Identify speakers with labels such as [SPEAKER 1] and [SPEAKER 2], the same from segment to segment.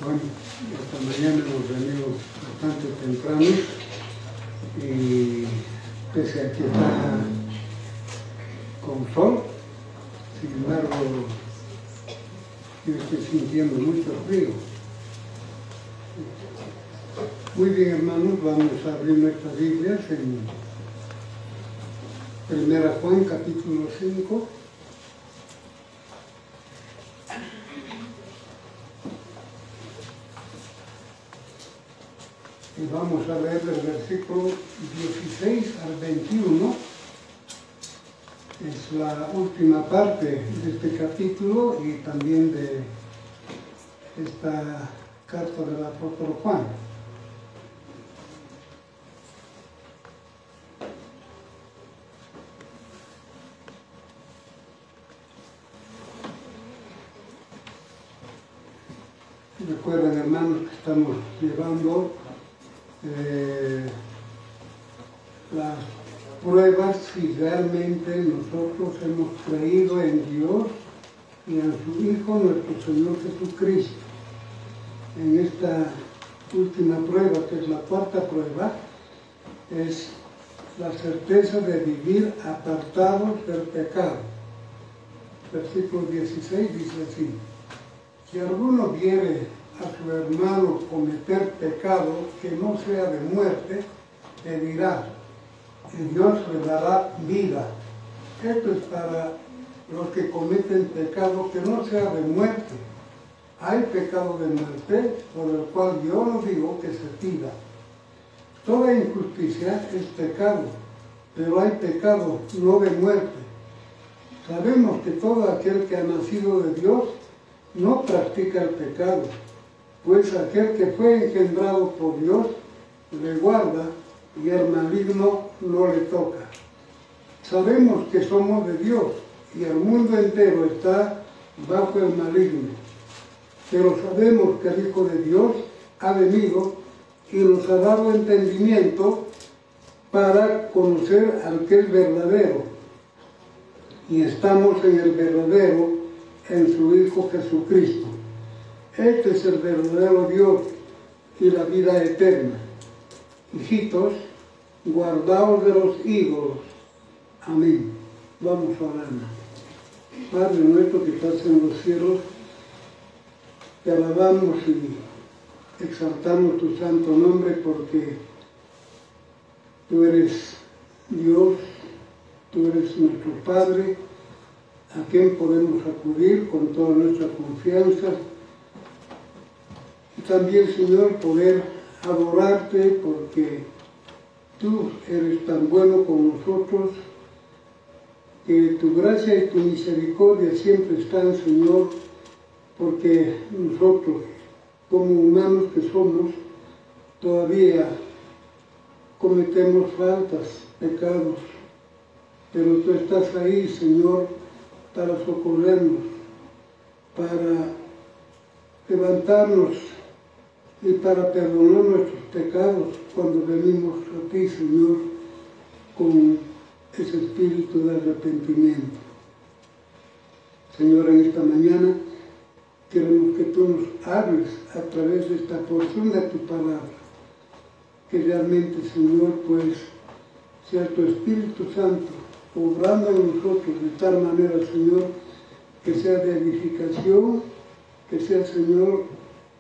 [SPEAKER 1] Bueno, esta mañana hemos venido bastante temprano y pese a que está con sol, sin embargo, yo estoy sintiendo mucho frío. Muy bien, hermanos, vamos a abrir nuestras Biblias en 1 Juan capítulo 5. Y vamos a leer del versículo 16 al 21. Es la última parte de este capítulo y también de esta carta del apóstol Juan. Recuerden, hermanos, que estamos llevando las pruebas si realmente nosotros hemos creído en Dios y en su Hijo, nuestro Señor Jesucristo. En esta última prueba, que es la cuarta prueba, es la certeza de vivir apartados del pecado. Versículo 16 dice así: si alguno viere a su hermano cometer pecado que no sea de muerte, le dirá, y Dios le dará vida. Esto es para los que cometen pecado que no sea de muerte. Hay pecado de muerte, por el cual yo no digo que se pida. Toda injusticia es pecado, pero hay pecado no de muerte. Sabemos que todo aquel que ha nacido de Dios no practica el pecado, pues aquel que fue engendrado por Dios le guarda y el maligno no le toca. Sabemos que somos de Dios y el mundo entero está bajo el maligno, pero sabemos que el Hijo de Dios ha venido y nos ha dado entendimiento para conocer al que es verdadero, y estamos en el verdadero, en su Hijo Jesucristo. Este es el verdadero Dios y la vida eterna. Hijitos, guardaos de los ídolos. Amén. Vamos a orar. Padre nuestro que estás en los cielos, te alabamos y exaltamos tu santo nombre porque tú eres Dios, tú eres nuestro Padre, a quien podemos acudir con toda nuestra confianza. Y también, Señor, poder adorarte porque tú eres tan bueno con nosotros, que tu gracia y tu misericordia siempre están, Señor, porque nosotros, como humanos que somos, todavía cometemos faltas, pecados, pero tú estás ahí, Señor, para socorrernos, para levantarnos y para perdonar nuestros pecados cuando venimos a ti, Señor, con ese espíritu de arrepentimiento. Señor, en esta mañana queremos que tú nos hables a través de esta porción de tu palabra, que realmente, Señor, pues sea tu Espíritu Santo obrando en nosotros de tal manera, Señor, que sea de edificación, que sea, Señor,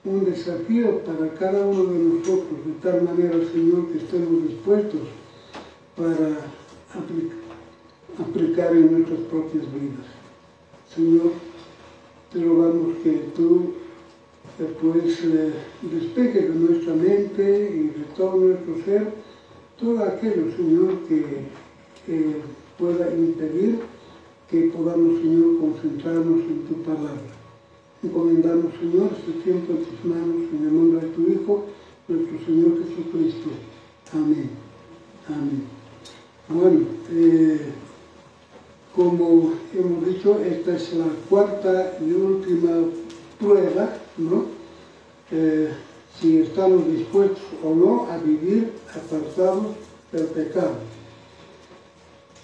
[SPEAKER 1] un desafío para cada uno de nosotros, de tal manera, Señor, que estemos dispuestos para aplicar en nuestras propias vidas. Señor, te rogamos que tú pues despejes de nuestra mente y de todo nuestro ser todo aquello, Señor, que pueda impedir que podamos, Señor, concentrarnos en tu palabra. Encomendamos, Señor, este tiempo en tus manos, en el nombre de tu Hijo, nuestro Señor Jesucristo. Amén. Amén. Bueno, como hemos dicho, esta es la cuarta y última prueba, ¿no? Si estamos dispuestos o no a vivir apartados del pecado.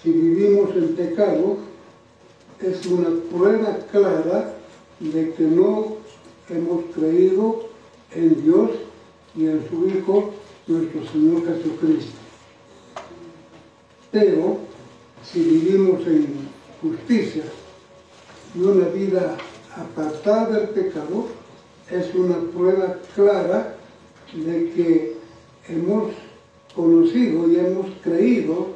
[SPEAKER 1] Si vivimos en pecado, es una prueba clara de que no hemos creído en Dios y en su Hijo, nuestro Señor Jesucristo. Pero si vivimos en justicia y una vida apartada del pecado, es una prueba clara de que hemos conocido y hemos creído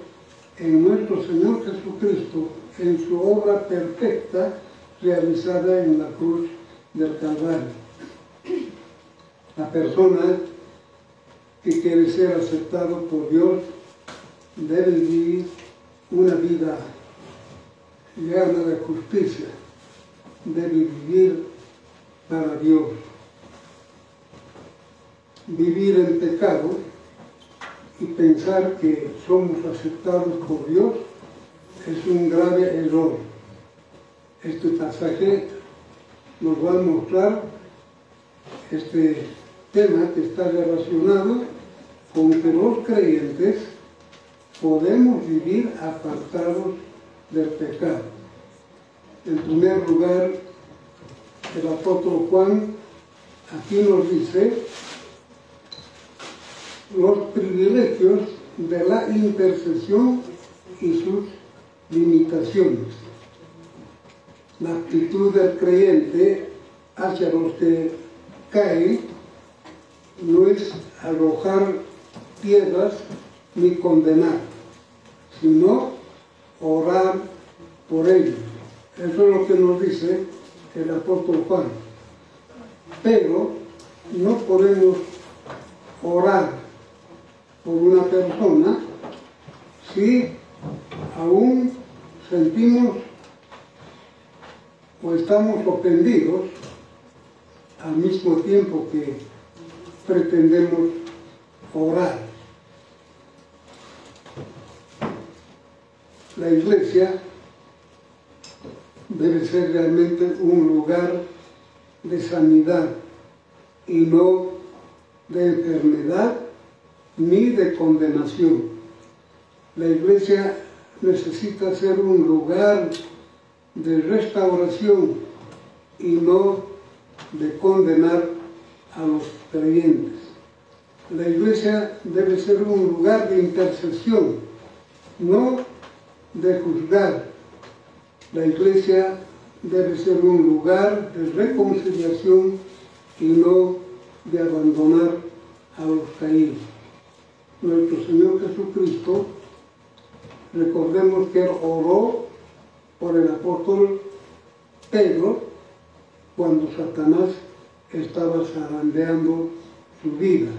[SPEAKER 1] en nuestro Señor Jesucristo, en su obra perfecta realizada en la cruz del Calvario. La persona que quiere ser aceptado por Dios debe vivir una vida llena de justicia, debe vivir para Dios. Vivir en pecado y pensar que somos aceptados por Dios es un grave error. Este pasaje nos va a mostrar este tema que está relacionado con que los creyentes podemos vivir apartados del pecado. En primer lugar, el apóstol Juan aquí nos dice los privilegios de la intercesión y sus limitaciones. La actitud del creyente hacia los que caen no es arrojar piedras ni condenar, sino orar por ellos. Eso es lo que nos dice el apóstol Juan. Pero no podemos orar por una persona si aún sentimos o estamos ofendidos al mismo tiempo que pretendemos orar. La iglesia debe ser realmente un lugar de sanidad y no de enfermedad ni de condenación. La iglesia necesita ser un lugar de restauración y no de condenar a los creyentes. La iglesia debe ser un lugar de intercesión, no de juzgar. La iglesia debe ser un lugar de reconciliación y no de abandonar a los caídos. Nuestro Señor Jesucristo, recordemos que Él oró por el apóstol Pedro cuando Satanás estaba zarandeando su vida.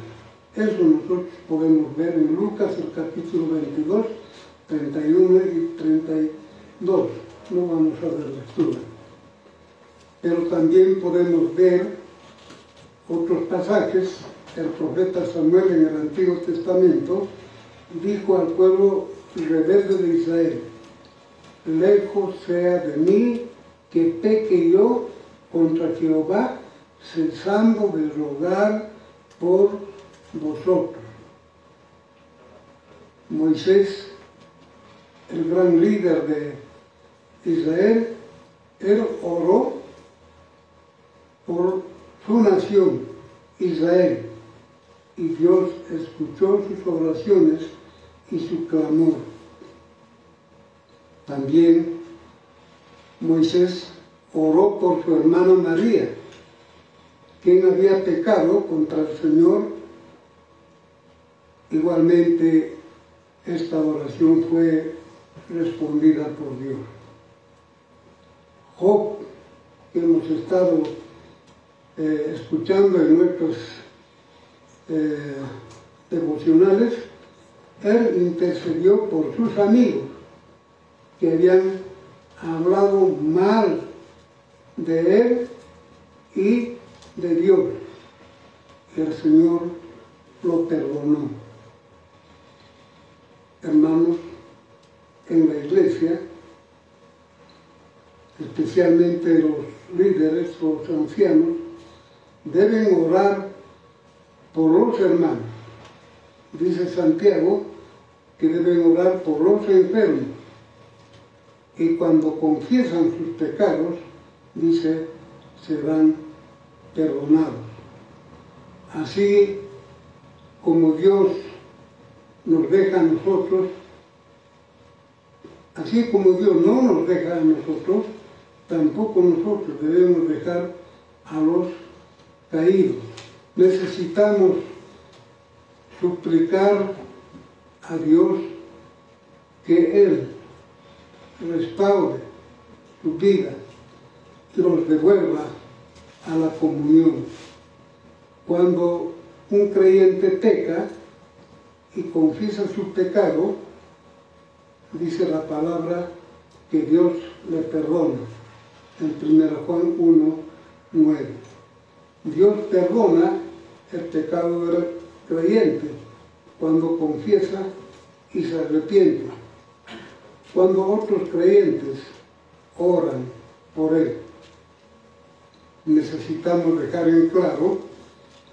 [SPEAKER 1] Eso nosotros podemos ver en Lucas, el capítulo 22, 31 y 32. No vamos a ver lectura. Pero también podemos ver otros pasajes. El profeta Samuel en el Antiguo Testamento dijo al pueblo rebelde de Israel: lejos sea de mí que peque yo contra Jehová, cesando de rogar por vosotros. Moisés, el gran líder de Israel, él oró por su nación, Israel, y Dios escuchó sus oraciones y su clamor. También Moisés oró por su hermana María, quien había pecado contra el Señor. Igualmente, esta oración fue respondida por Dios. Job, que hemos estado escuchando en nuestros devocionales, él intercedió por sus amigos que habían hablado mal de él y de Dios. El Señor lo perdonó. Hermanos, en la iglesia, especialmente los líderes, los ancianos, deben orar por los hermanos. Dice Santiago que deben orar por los enfermos. Y cuando confiesan sus pecados, dice, serán perdonados. Así como Dios nos deja a nosotros, así como Dios no nos deja a nosotros, tampoco nosotros debemos dejar a los caídos. Necesitamos suplicar a Dios que Él restaure su vida y los devuelva a la comunión. Cuando un creyente peca y confiesa su pecado, dice la palabra que Dios le perdona, en 1 Juan 1:9. Dios perdona el pecado del creyente cuando confiesa y se arrepiente. Cuando otros creyentes oran por él, necesitamos dejar en claro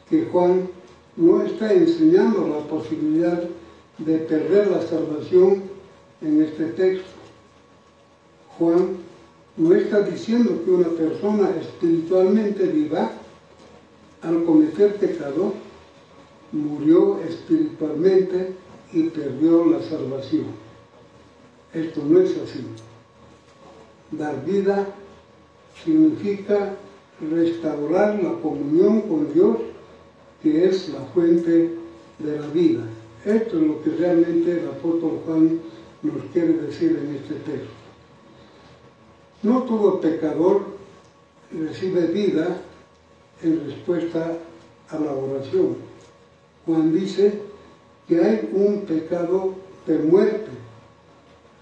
[SPEAKER 1] que Juan no está enseñando la posibilidad de perder la salvación en este texto. Juan no está diciendo que una persona espiritualmente viva, al cometer pecado, murió espiritualmente y perdió la salvación. Esto no es así. Dar vida significa restaurar la comunión con Dios, que es la fuente de la vida. Esto es lo que realmente el apóstol Juan nos quiere decir en este texto. No todo pecador recibe vida en respuesta a la oración. Juan dice que hay un pecado de muerte.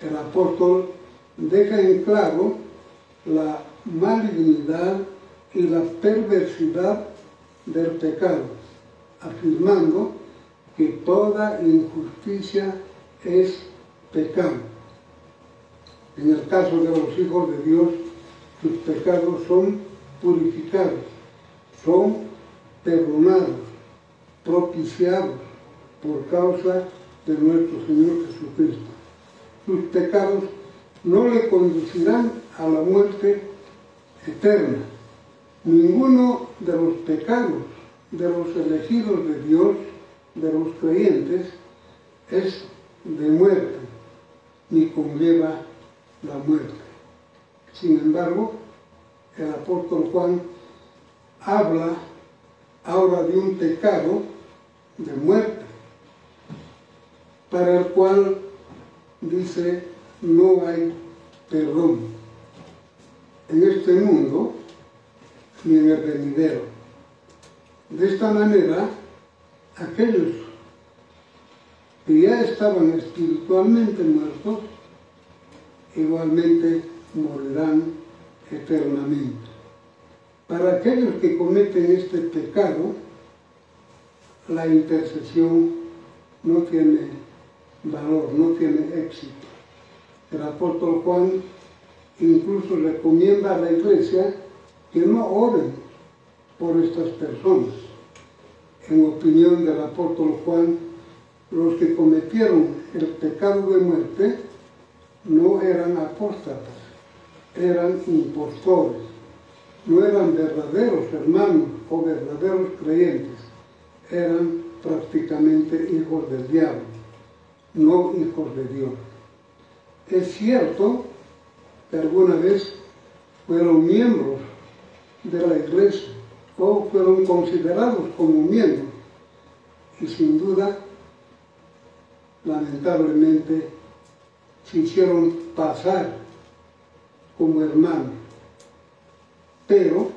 [SPEAKER 1] El apóstol deja en claro la malignidad y la perversidad del pecado, afirmando que toda injusticia es pecado. En el caso de los hijos de Dios, sus pecados son purificados, son perdonados, propiciados por causa de nuestro Señor Jesucristo. Sus pecados no le conducirán a la muerte eterna. Ninguno de los pecados de los elegidos de Dios, de los creyentes, es de muerte, ni conlleva la muerte. Sin embargo, el apóstol Juan habla ahora de un pecado de muerte, para el cual dice no hay perdón en este mundo ni en el venidero. De esta manera, aquellos que ya estaban espiritualmente muertos, igualmente morirán eternamente. Para aquellos que cometen este pecado, la intercesión no tiene valor, no tiene éxito. El apóstol Juan incluso recomienda a la iglesia que no oren por estas personas. En opinión del apóstol Juan, los que cometieron el pecado de muerte no eran apóstatas, eran impostores, no eran verdaderos hermanos o verdaderos creyentes, eran prácticamente hijos del diablo, no hijos de Dios. Es cierto que alguna vez fueron miembros de la iglesia o fueron considerados como miembros y sin duda, lamentablemente, se hicieron pasar como hermanos. Pero,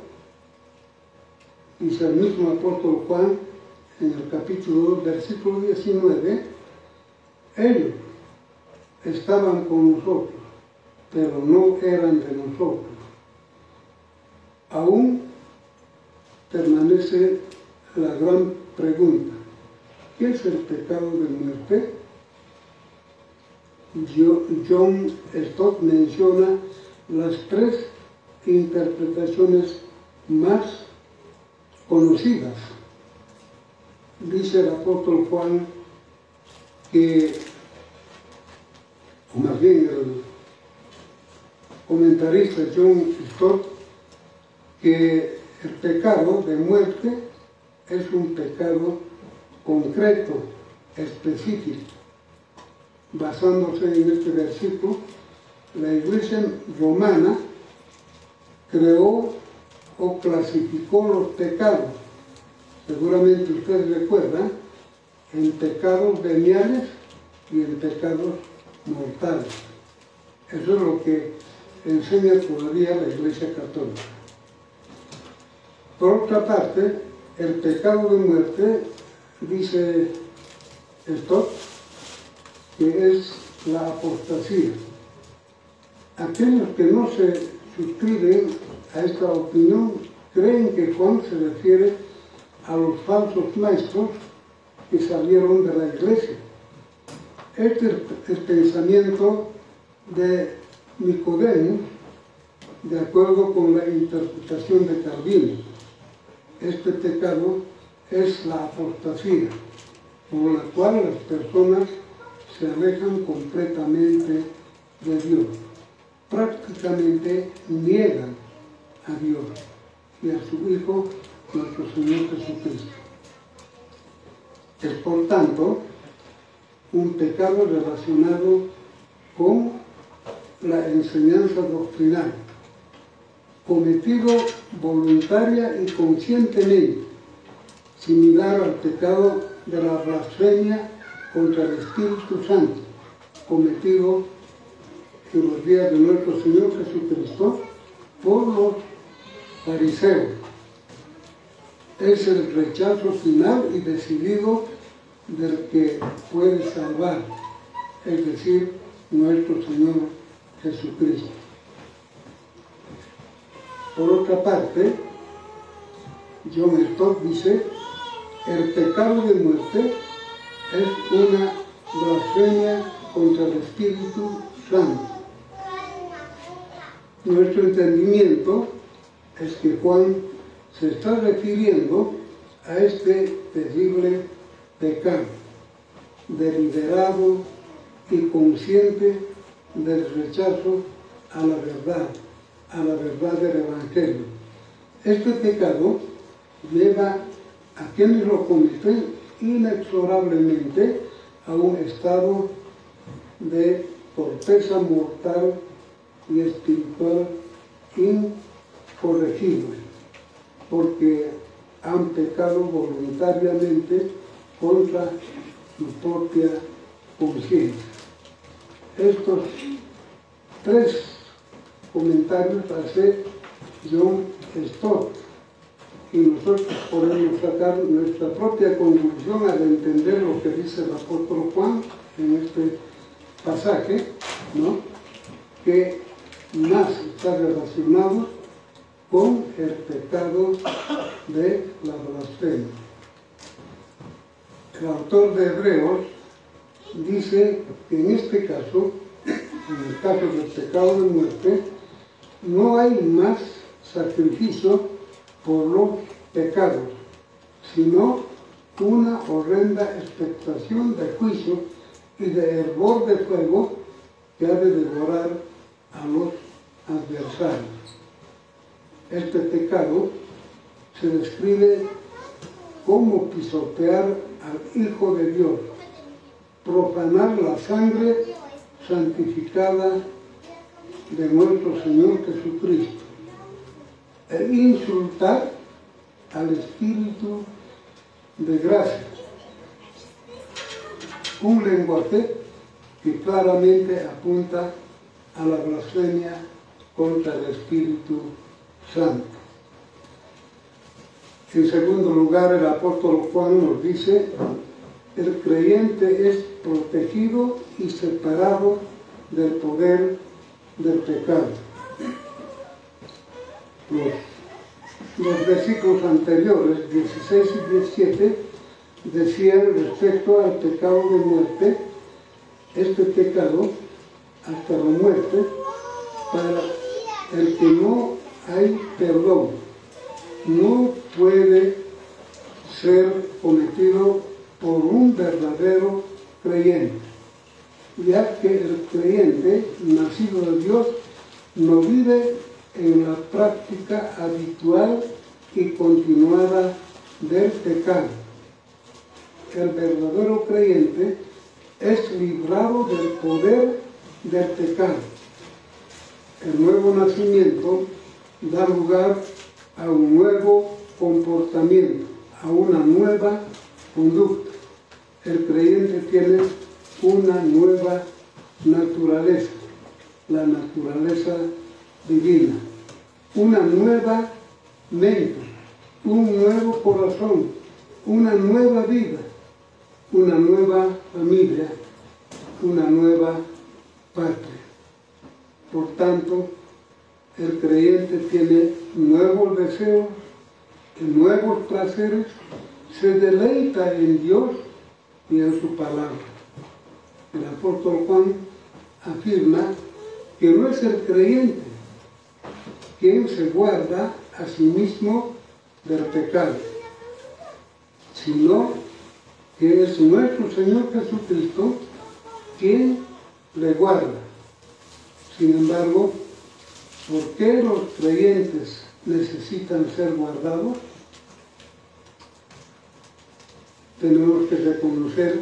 [SPEAKER 1] dice el mismo apóstol Juan en el capítulo 2, versículo 19, ellos estaban con nosotros, pero no eran de nosotros. Aún permanece la gran pregunta: ¿qué es el pecado de muerte? John Stott menciona las tres interpretaciones más conocidas. Dice el apóstol Juan que, o más bien el comentarista John Stott, que el pecado de muerte es un pecado concreto, específico. Basándose en este versículo, la Iglesia romana creó o clasificó los pecados. Seguramente ustedes recuerdan, en pecados veniales y en pecados mortales. Eso es lo que enseña todavía la Iglesia Católica. Por otra parte, el pecado de muerte, dice Stott, que es la apostasía. Aquellos que no se suscriben a esta opinión creen que Juan se refiere a los falsos maestros que salieron de la Iglesia. Este es el pensamiento de Nicodemo, de acuerdo con la interpretación de Calvino. Este pecado es la apostasía, por la cual las personas se alejan completamente de Dios. Prácticamente niegan a Dios y a su Hijo, nuestro Señor Jesucristo. Es por tanto un pecado relacionado con la enseñanza doctrinal, cometido voluntaria y conscientemente, similar al pecado de la blasfemia contra el Espíritu Santo, cometido en los días de nuestro Señor Jesucristo por los fariseos. Es el rechazo final y decidido del que puede salvar, es decir, nuestro Señor Jesucristo. Por otra parte, John Stott dice, el pecado de muerte es una blasfemia contra el Espíritu Santo. Nuestro entendimiento es que Juan se está refiriendo a este terrible pecado, deliberado y consciente del rechazo a la verdad del Evangelio. Este pecado lleva a quienes lo cometen inexorablemente a un estado de torpeza mortal y espiritual incorregible, porque han pecado voluntariamente contra su propia conciencia. Estos tres comentarios hace John Stott y nosotros podemos sacar nuestra propia conclusión al entender lo que dice el apóstol Juan en este pasaje, ¿no? Que más está relacionado con el pecado de la blasfemia. El autor de Hebreos dice que en este caso, en el caso del pecado de muerte, no hay más sacrificio por los pecados, sino una horrenda expectación de juicio y de hervor de fuego que ha de devorar a los adversarios. Este pecado se describe como pisotear al Hijo de Dios, profanar la sangre santificada de nuestro Señor Jesucristo e insultar al Espíritu de gracia. Un lenguaje que claramente apunta a la blasfemia contra el Espíritu Santo. En segundo lugar, el apóstol Juan nos dice: el creyente es protegido y separado del poder del pecado. Los versículos anteriores, 16 y 17, decían respecto al pecado de muerte: este pecado hasta la muerte, para el que no hay perdón, no puede ser cometido por un verdadero creyente, ya que el creyente nacido de Dios no vive en la práctica habitual y continuada del pecado. El verdadero creyente es librado del poder del pecado. El nuevo nacimiento da lugar a un nuevo comportamiento, a una nueva conducta. El creyente tiene una nueva naturaleza, la naturaleza divina, una nueva mente, un nuevo corazón, una nueva vida, una nueva familia, una nueva patria. Por tanto, el creyente tiene nuevos deseos, nuevos placeres, se deleita en Dios y en su palabra. El apóstol Juan afirma que no es el creyente quien se guarda a sí mismo del pecado, sino que es nuestro Señor Jesucristo quien le guarda. Sin embargo, ¿por qué los creyentes necesitan ser guardados? Tenemos que reconocer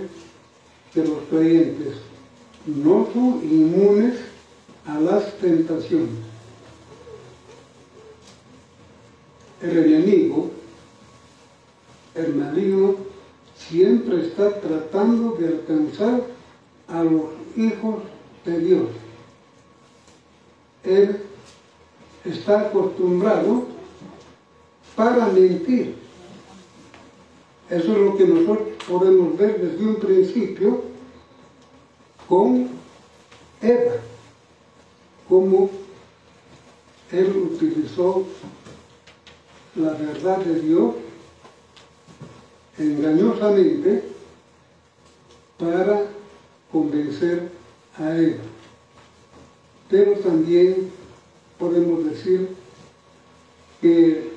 [SPEAKER 1] que los creyentes no son inmunes a las tentaciones. El enemigo, el maligno, siempre está tratando de alcanzar a los hijos de Dios. Él está acostumbrado para mentir. Eso es lo que nosotros podemos ver desde un principio con Eva, cómo él utilizó la verdad de Dios engañosamente para convencer a Eva. Pero también podemos decir que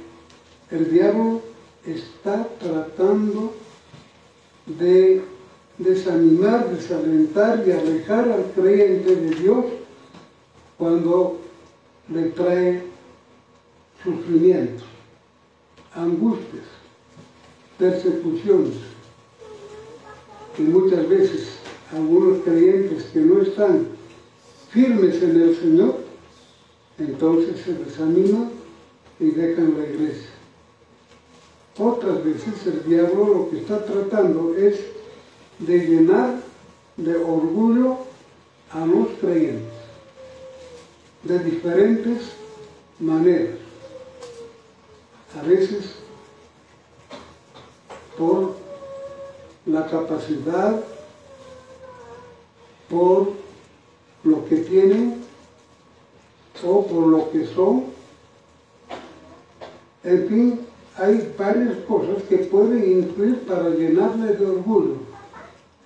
[SPEAKER 1] el diablo está tratando de desanimar, desalentar y alejar al creyente de Dios cuando le trae sufrimientos, angustias, persecuciones. Y muchas veces algunos creyentes que no están firmes en el Señor, entonces se desaniman y dejan la iglesia. Otras veces el diablo lo que está tratando es de llenar de orgullo a los creyentes, de diferentes maneras. A veces por la capacidad, por lo que tienen o por lo que son. En fin, hay varias cosas que pueden influir para llenarle de orgullo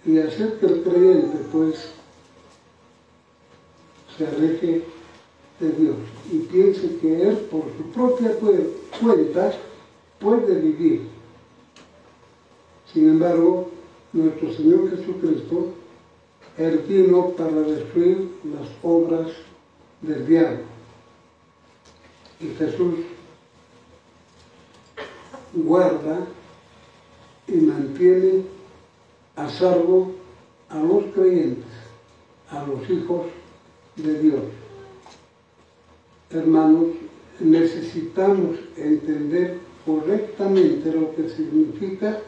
[SPEAKER 1] y hacer que el creyente pues se aleje de Dios y piense que él por su propia cuenta puede vivir. Sin embargo, nuestro Señor Jesucristo, Él vino para destruir las obras del diablo. Y Jesús guarda y mantiene a salvo a los creyentes, a los hijos de Dios. Hermanos, necesitamos entender correctamente lo que significa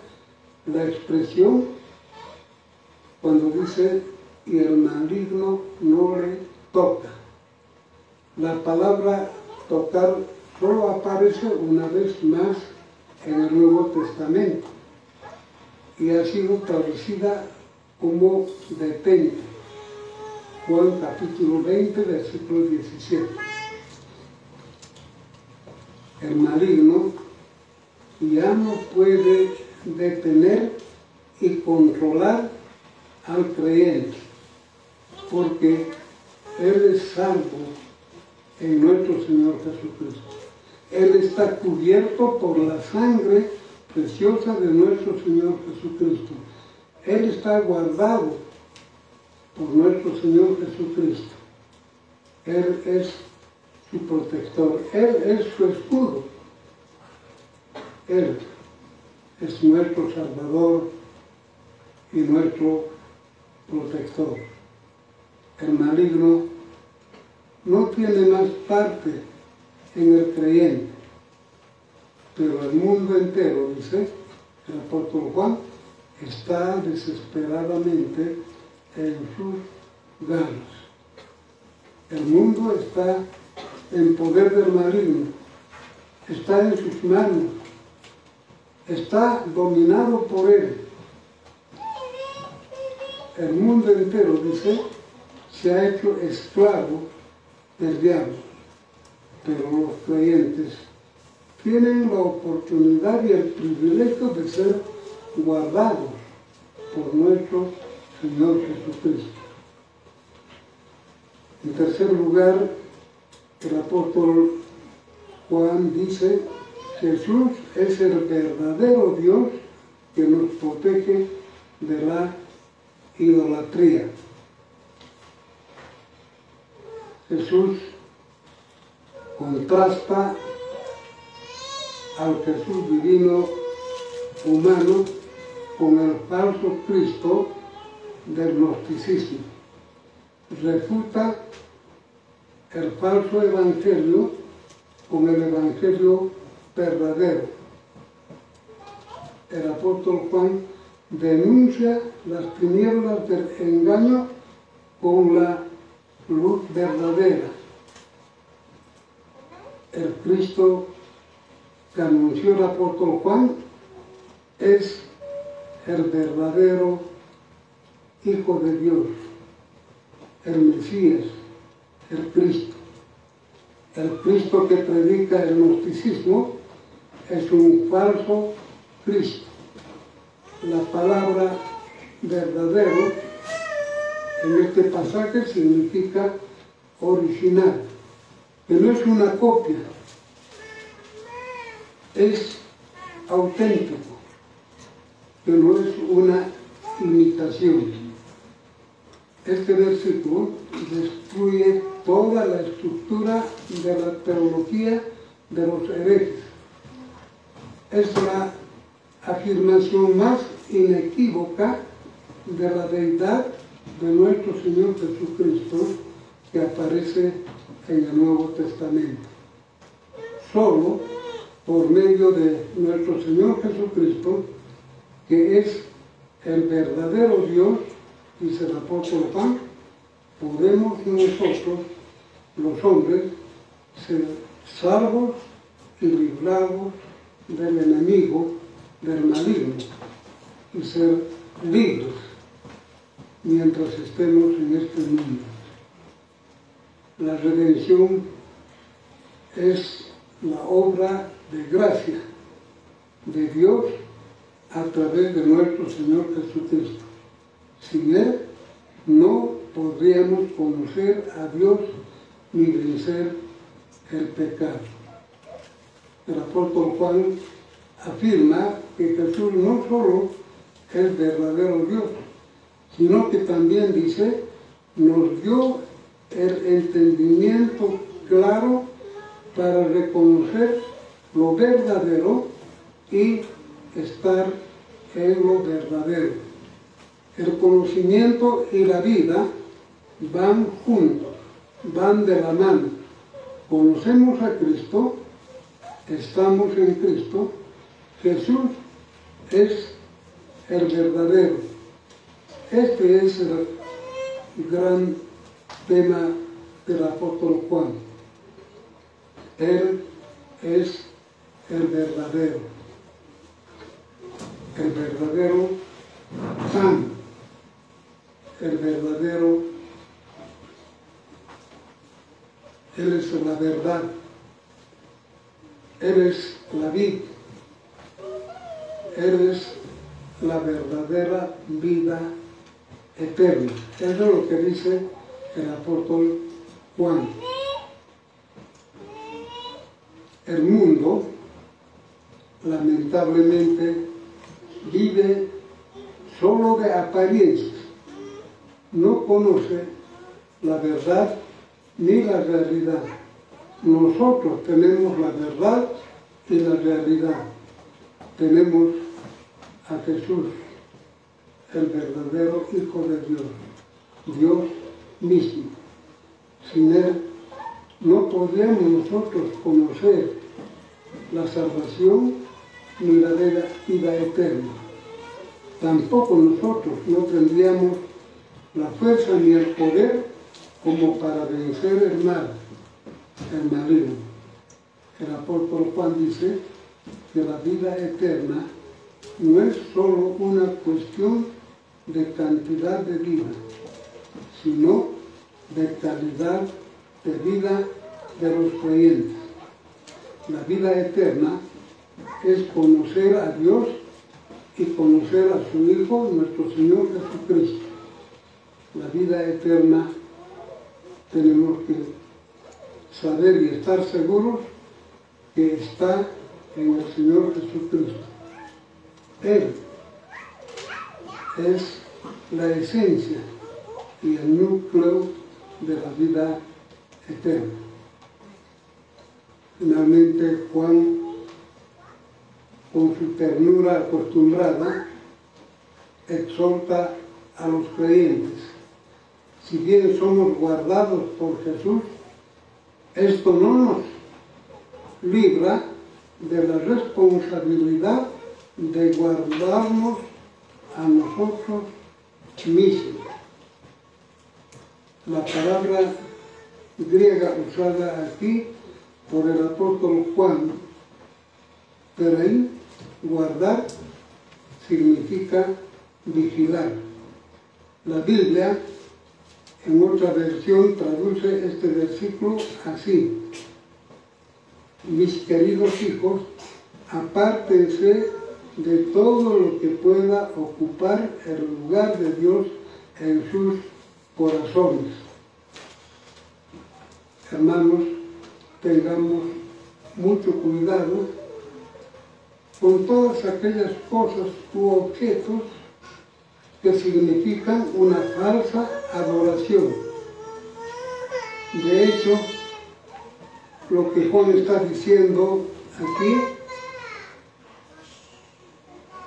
[SPEAKER 1] la expresión cuando dice y el maligno no le toca. La palabra tocar solo aparece una vez más en el Nuevo Testamento y ha sido traducida como detente. Juan capítulo 20, versículo 17. El maligno ya no puede detener y controlar al creyente, porque Él es salvo en nuestro Señor Jesucristo. Él está cubierto por la sangre preciosa de nuestro Señor Jesucristo. Él está guardado por nuestro Señor Jesucristo. Él es su protector, Él es su escudo. Él es nuestro Salvador y nuestro protector. El maligno no tiene más parte en el creyente, pero el mundo entero, dice el apóstol Juan, está desesperadamente en sus ganas. El mundo está en poder del maligno, está en sus manos, está dominado por él. El mundo entero, dice, se ha hecho esclavo del diablo, pero los creyentes tienen la oportunidad y el privilegio de ser guardados por nuestro Señor Jesucristo. En tercer lugar, el apóstol Juan dice: Jesús es el verdadero Dios que nos protege de la idolatría. Jesús contrasta al Jesús divino humano con el falso Cristo del gnosticismo. Refuta el falso evangelio con el evangelio verdadero. El apóstol Juan denuncia las tinieblas del engaño con la luz verdadera. El Cristo que anunció el apóstol Juan es el verdadero Hijo de Dios, el Mesías, el Cristo. El Cristo que predica el gnosticismo es un falso Cristo. La palabra verdadero en este pasaje significa original, que no es una copia, es auténtico, que no es una imitación. Este versículo destruye toda la estructura de la teología de los herejes. Es la afirmación más inequívoca de la deidad de nuestro Señor Jesucristo que aparece en el Nuevo Testamento. Solo por medio de nuestro Señor Jesucristo, que es el verdadero Dios, dice el apóstol Juan, podemos nosotros, los hombres, ser salvos y librados del enemigo, del maligno, y ser libres mientras estemos en este mundo. La redención es la obra de gracia de Dios a través de nuestro Señor Jesucristo. Sin Él no podríamos conocer a Dios ni vencer el pecado. El apóstol Juan afirma que Jesús no solo es verdadero Dios, sino que también dice, nos dio el entendimiento claro para reconocer lo verdadero y estar en lo verdadero. El conocimiento y la vida van juntos, van de la mano. Conocemos a Cristo, estamos en Cristo, Jesús es el verdadero. Este es el gran tema del apóstol Juan. Él es el verdadero pan, el verdadero, Él es la verdad, Él es la vid, Él es la verdadera vida eterna. Eso es lo que dice el apóstol Juan. El mundo, lamentablemente, vive solo de apariencias, no conoce la verdad ni la realidad. Nosotros tenemos la verdad y la realidad. Tenemos a Jesús, el verdadero Hijo de Dios, Dios mismo. Sin Él no podríamos nosotros conocer la salvación ni la vida eterna. Tampoco nosotros no tendríamos la fuerza ni el poder como para vencer el mal, el maligno. El apóstol Juan dice que la vida eterna no es solo una cuestión de cantidad de vida, sino de calidad de vida de los creyentes. La vida eterna es conocer a Dios y conocer a su Hijo, nuestro Señor Jesucristo. La vida eterna tenemos que saber y estar seguros que está en el Señor Jesucristo. Él es la esencia y el núcleo de la vida eterna. Finalmente, Juan, con su ternura acostumbrada, exhorta a los creyentes. Si bien somos guardados por Jesús, esto no nos libra de la responsabilidad de guardarnos a nosotros mismos. La palabra griega usada aquí por el apóstol Juan, pero ahí guardar significa vigilar. La Biblia, en otra versión, traduce este versículo así: mis queridos hijos, apártense de todo lo que pueda ocupar el lugar de Dios en sus corazones. Hermanos, tengamos mucho cuidado con todas aquellas cosas u objetos que significan una falsa adoración. De hecho, lo que Juan está diciendo aquí,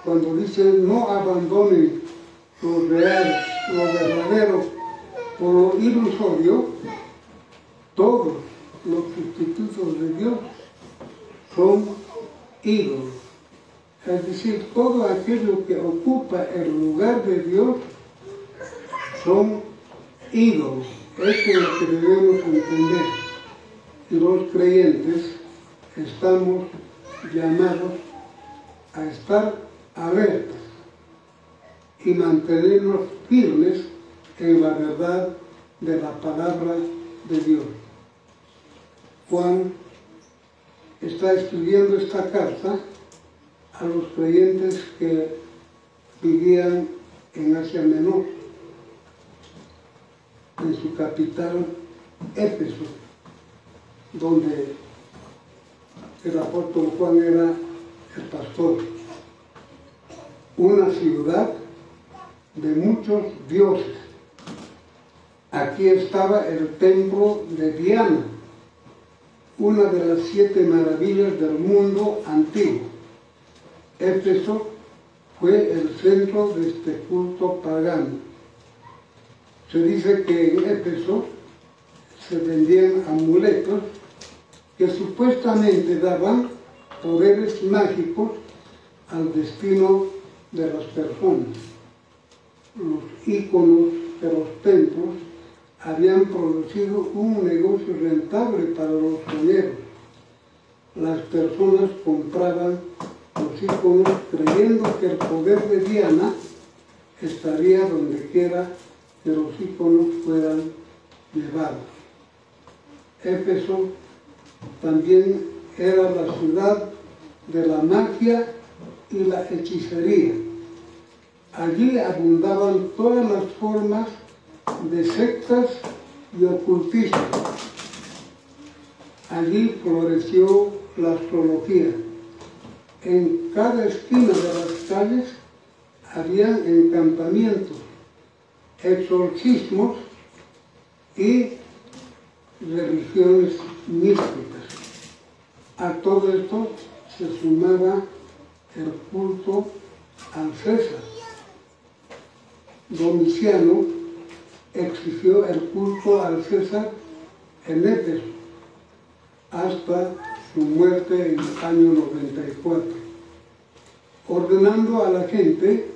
[SPEAKER 1] cuando dice no abandonen lo real, lo verdadero por lo ilusorio, todos los sustitutos de Dios son ídolos. Es decir, todo aquello que ocupa el lugar de Dios son ídolos. Esto es lo que debemos entender. Y los creyentes estamos llamados a estar alertas y mantenernos firmes en la verdad de la palabra de Dios. Juan está escribiendo esta carta a los creyentes que vivían en Asia Menor, en su capital Éfeso, donde el apóstol Juan era el pastor. Una ciudad de muchos dioses. Aquí estaba el templo de Diana, una de las 7 maravillas del mundo antiguo. Éfeso fue el centro de este culto pagano. Se dice que en Éfeso se vendían amuletos que supuestamente daban poderes mágicos al destino de las personas. Los íconos de los templos habían producido un negocio rentable para los joyeros. Las personas compraban los íconos creyendo que el poder de Diana estaría donde quiera que los íconos fueran llevados. Éfeso también era la ciudad de la magia y la hechicería. Allí abundaban todas las formas de sectas y ocultismo. Allí floreció la astrología. En cada esquina de las calles había encantamientos, exorcismos y religiones místicas. A todo esto se sumaba el culto al César. Domiciano exigió el culto al César en Éfeso hasta su muerte en el año 94, ordenando a la gente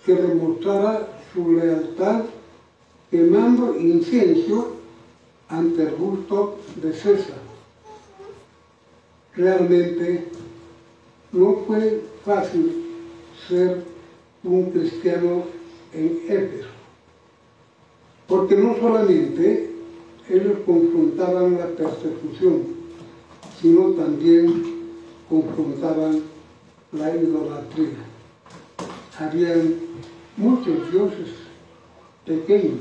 [SPEAKER 1] que demostrara su lealtad quemando incienso ante el busto de César. Realmente no fue fácil ser un cristiano en Éfeso, porque no solamente ellos confrontaban la persecución, sino también confrontaban la idolatría. Habían muchos dioses pequeños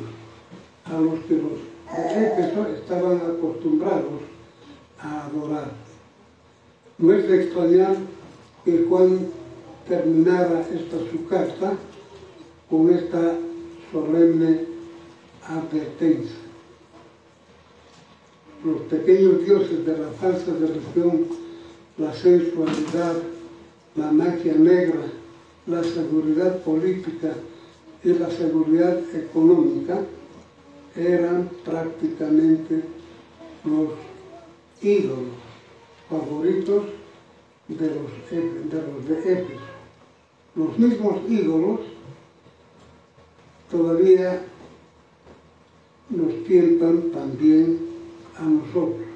[SPEAKER 1] a los que los de Éfeso estaban acostumbrados a adorar. No es de extrañar que Juan terminara esta su carta con esta solemne advertencia. Los pequeños dioses de la falsa religión, la sensualidad, la magia negra, la seguridad política y la seguridad económica eran prácticamente los ídolos favoritos de los de Éfeso. Los mismos ídolos todavía nos tientan también a nosotros.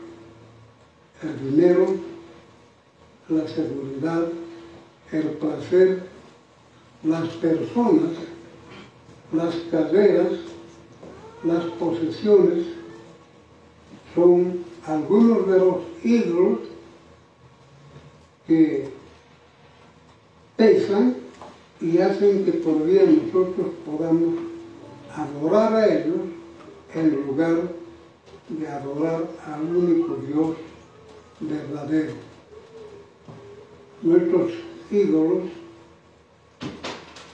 [SPEAKER 1] El dinero, la seguridad, el placer, las personas, las carreras, las posesiones son algunos de los ídolos que pesan y hacen que todavía nosotros podamos adorar a ellos en lugar de adorar al único Dios verdadero. Nuestros ídolos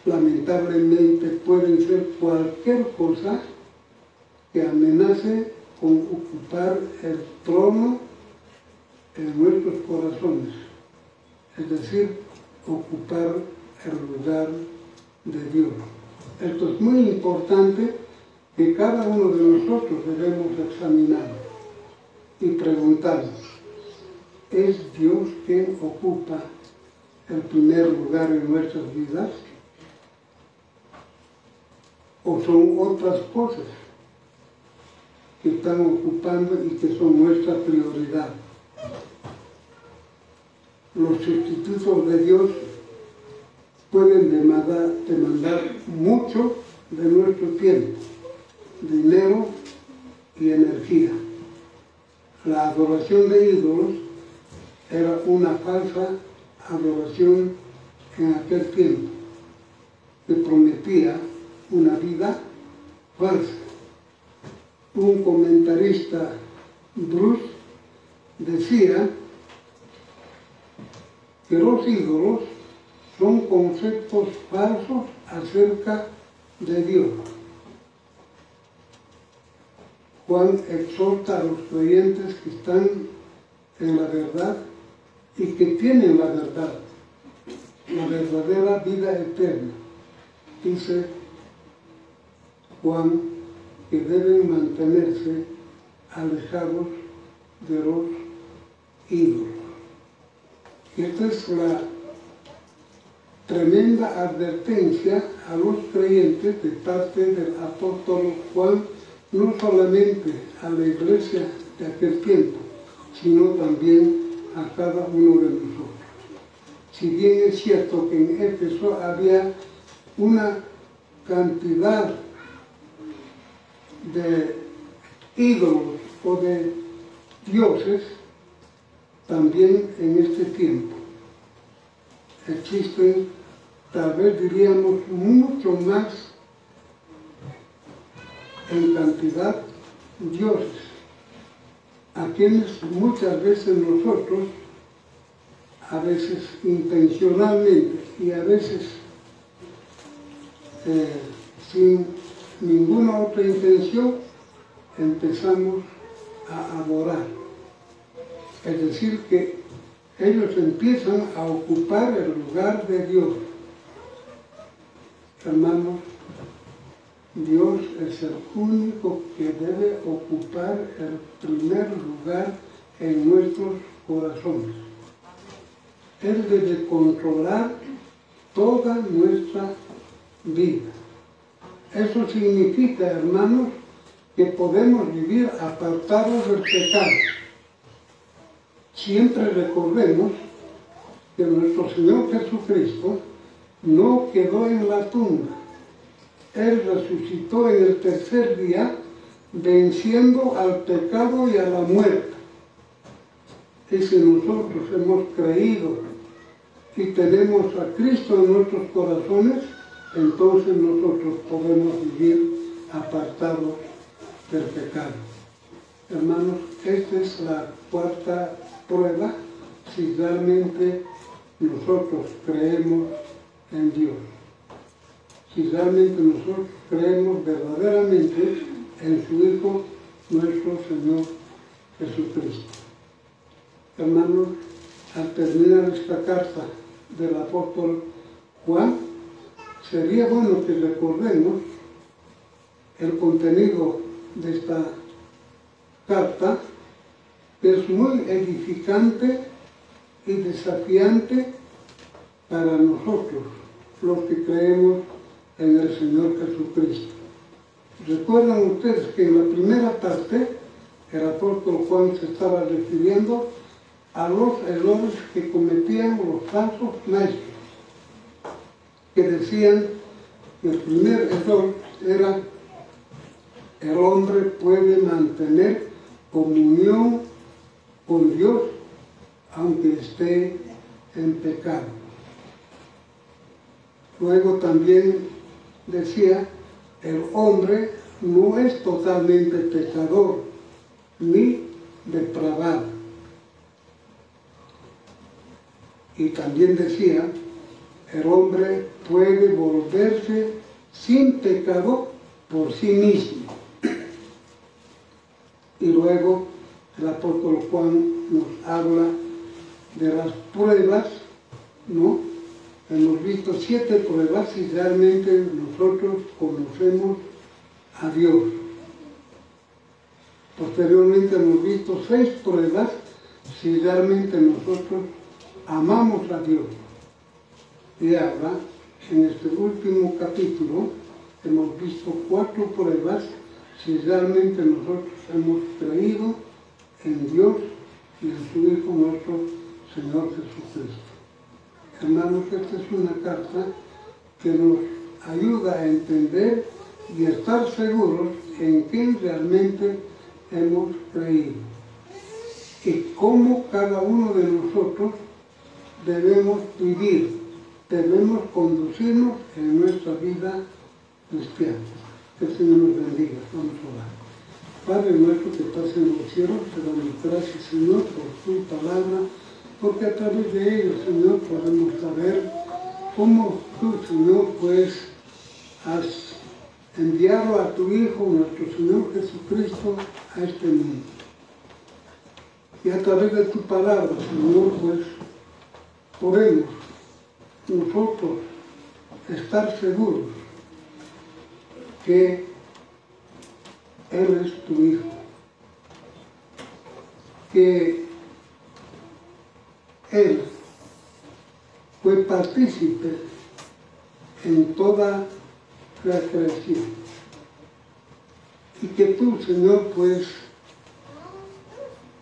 [SPEAKER 1] lamentablemente pueden ser cualquier cosa que amenace con ocupar el trono en nuestros corazones, es decir, ocupar el lugar de Dios. Esto es muy importante que cada uno de nosotros debemos examinar y preguntarnos, ¿es Dios quien ocupa el primer lugar en nuestras vidas? ¿O son otras cosas que están ocupando y que son nuestra prioridad? Los sustitutos de Dios pueden demandar mucho de nuestro tiempo, dinero y energía. La adoración de ídolos era una falsa adoración en aquel tiempo, que prometía una vida falsa. Un comentarista, Bruce, decía que los ídolos son conceptos falsos acerca de Dios. Juan exhorta a los creyentes que están en la verdad y que tienen la verdad, la verdadera vida eterna. Dice Juan que deben mantenerse alejados de los ídolos. Y esta es la tremenda advertencia a los creyentes de parte del apóstol Juan, no solamente a la iglesia de aquel tiempo, sino también a cada uno de nosotros. Si bien es cierto que en Éfeso había una cantidad de ídolos o de dioses, también en este tiempo existen, tal vez diríamos, mucho más en cantidad dioses, a quienes muchas veces nosotros, a veces intencionalmente y a veces sin ninguna otra intención, empezamos a adorar. Es decir, que ellos empiezan a ocupar el lugar de Dios Hermanos, Dios es el único que debe ocupar el primer lugar en nuestros corazones. Él debe controlar toda nuestra vida. Eso significa, hermanos, que podemos vivir apartados del pecado. Siempre recordemos que nuestro Señor Jesucristo no quedó en la tumba. Él resucitó en el tercer día, venciendo al pecado y a la muerte. Y si nosotros hemos creído y tenemos a Cristo en nuestros corazones, entonces nosotros podemos vivir apartados del pecado. Hermanos, esta es la cuarta prueba si realmente nosotros creemos en Dios. Si realmente nosotros creemos verdaderamente en su Hijo, nuestro Señor Jesucristo. Hermanos, al terminar esta carta del apóstol Juan, sería bueno que recordemos el contenido de esta carta, que es muy edificante y desafiante para nosotros, los que creemos en el Señor Jesucristo. Recuerdan ustedes que en la primera parte el apóstol Juan se estaba refiriendo a los errores que cometían los falsos maestros, que decían que el primer error era: el hombre puede mantener comunión con Dios aunque esté en pecado. Luego también decía: el hombre no es totalmente pecador ni depravado. Y también decía: el hombre puede volverse sin pecado por sí mismo. Y luego el apóstol Juan nos habla de las pruebas, ¿no? Hemos visto 7 pruebas si realmente nosotros conocemos a Dios. Posteriormente hemos visto 6 pruebas si realmente nosotros amamos a Dios. Y ahora, en este último capítulo, hemos visto 4 pruebas si realmente nosotros hemos creído en Dios y en su Hijo nuestro Señor Jesucristo. Hermanos, esta es una carta que nos ayuda a entender y estar seguros en quién realmente hemos creído y cómo cada uno de nosotros debemos vivir, debemos conducirnos en nuestra vida cristiana. Que el Señor nos bendiga. Vamos a orar. Padre nuestro que estás en los cielos, te damos gracias, Señor, por tu palabra, porque a través de ella, Señor, podemos saber cómo tú, Señor, pues has enviado a tu Hijo, nuestro Señor Jesucristo, a este mundo. Y a través de tu palabra, Señor, pues podemos nosotros estar seguros que Él es tu Hijo, que Él fue partícipe en toda la creación y que tú, Señor, pues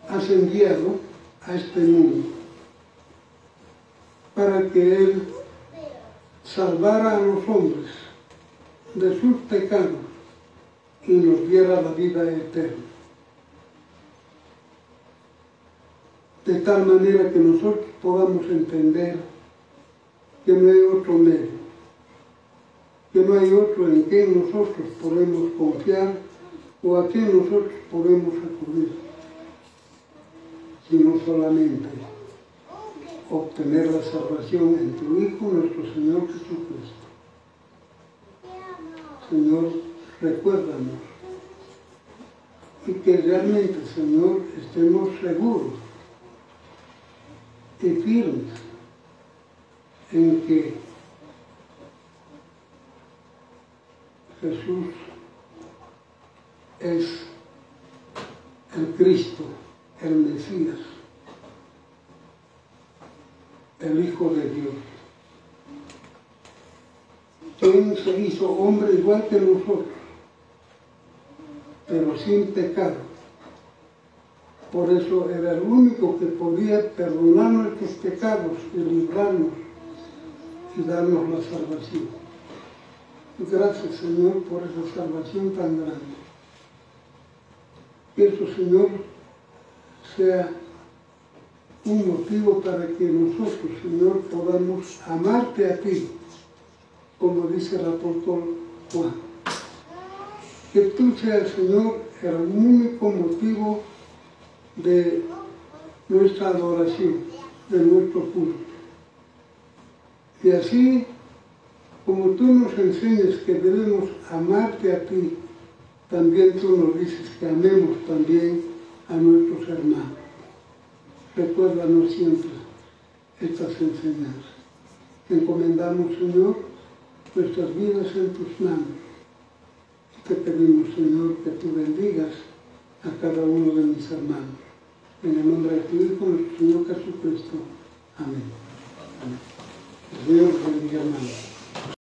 [SPEAKER 1] has enviado a este mundo para que Él salvara a los hombres de sus pecados y nos diera la vida eterna. De tal manera que nosotros podamos entender que no hay otro medio, que no hay otro en quien nosotros podemos confiar o a quien nosotros podemos acudir, sino solamente obtener la salvación en tu Hijo, nuestro Señor Jesucristo. Señor, recuérdanos y que realmente, Señor, estemos seguros y firmes en que Jesús es el Cristo, el Mesías, el Hijo de Dios. Quien se hizo hombre igual que nosotros, pero sin pecado. Por eso era el único que podía perdonar nuestros pecados y librarnos y darnos la salvación. Gracias, Señor, por esa salvación tan grande. Que eso, Señor, sea un motivo para que nosotros, Señor, podamos amarte a ti, como dice el apóstol Juan. Que tú seas, Señor, el único motivo de nuestra adoración, de nuestro culto. Y así, como tú nos enseñas que debemos amarte a ti, también tú nos dices que amemos también a nuestros hermanos. Recuérdanos siempre estas enseñanzas. Encomendamos, Señor, nuestras vidas en tus manos. Te pedimos, Señor, que tú bendigas a cada uno de mis hermanos. En el nombre de tu Hijo, nuestro Señor Jesucristo. Amén. Amén. Dios bendiga, hermanos.